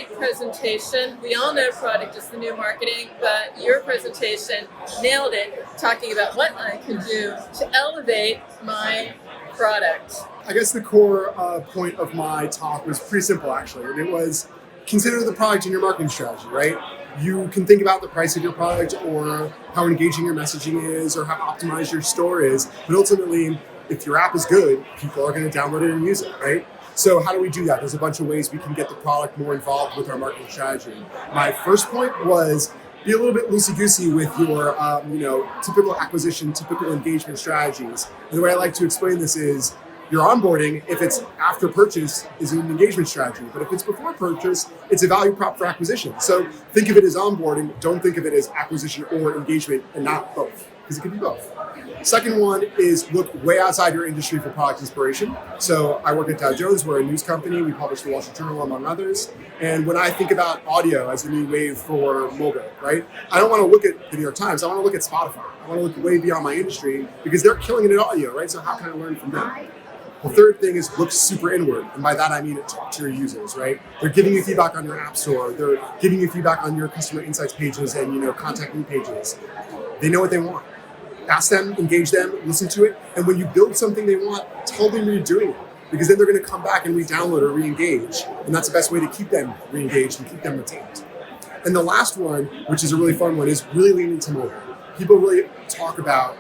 great presentation. We all know product is the new marketing, but your presentation nailed it, talking about what I can do to elevate my product. I guess the core point of my talk was pretty simple, actually, and it was consider the product in your marketing strategy, right? You can think about the price of your product or how engaging your messaging is or how optimized your store is, but ultimately, if your app is good, people are going to download it and use it, right? So how do we do that? There's a bunch of ways we can get the product more involved with our marketing strategy. My first point was be a little bit loosey-goosey with your typical acquisition, typical engagement strategies. And the way I like to explain this is your onboarding, if it's after purchase, is an engagement strategy. But if it's before purchase, it's a value prop for acquisition. So think of it as onboarding. Don't think of it as acquisition or engagement, and not both, because it can be both. Second one is look way outside your industry for product inspiration. So I work at Dow Jones. We're a news company. We publish the Wall Street Journal, among others. And when I think about audio as the new wave for mobile, right, I don't want to look at the New York Times. I want to look at Spotify. I want to look way beyond my industry because they're killing it in audio, right? So how can I learn from them? The third thing is look super inward. And by that, I mean talk to your users, right? They're giving you feedback on your app store. They're giving you feedback on your customer insights pages and, contact me pages. They know what they want. Ask them, engage them, listen to it. And when you build something they want, tell them you're doing it. Because then they're going to come back and re-download or re-engage. And that's the best way to keep them re-engaged and keep them retained. And the last one, which is a really fun one, is really leaning to mobile. People really talk about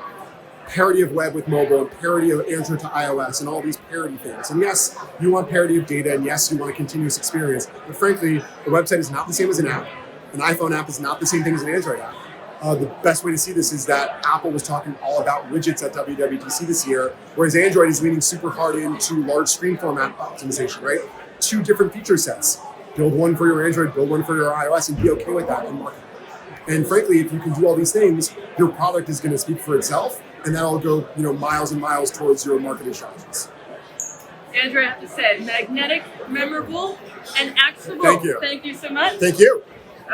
parity of web with mobile and parity of Android to iOS and all these parity things. And yes, you want parity of data, and yes, you want a continuous experience. But frankly, the website is not the same as an app. An iPhone app is not the same thing as an Android app. The best way to see this is that Apple was talking all about widgets at WWDC this year, whereas Android is leaning super hard into large screen format optimization, right? Two different feature sets. Build one for your Android, build one for your iOS, and be okay with that in market. And frankly, if you can do all these things, your product is going to speak for itself, and that'll go, miles and miles towards your marketing strategies. Andrew, I have to say, magnetic, memorable, and actionable. Thank you. Thank you so much. Thank you.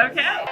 Okay.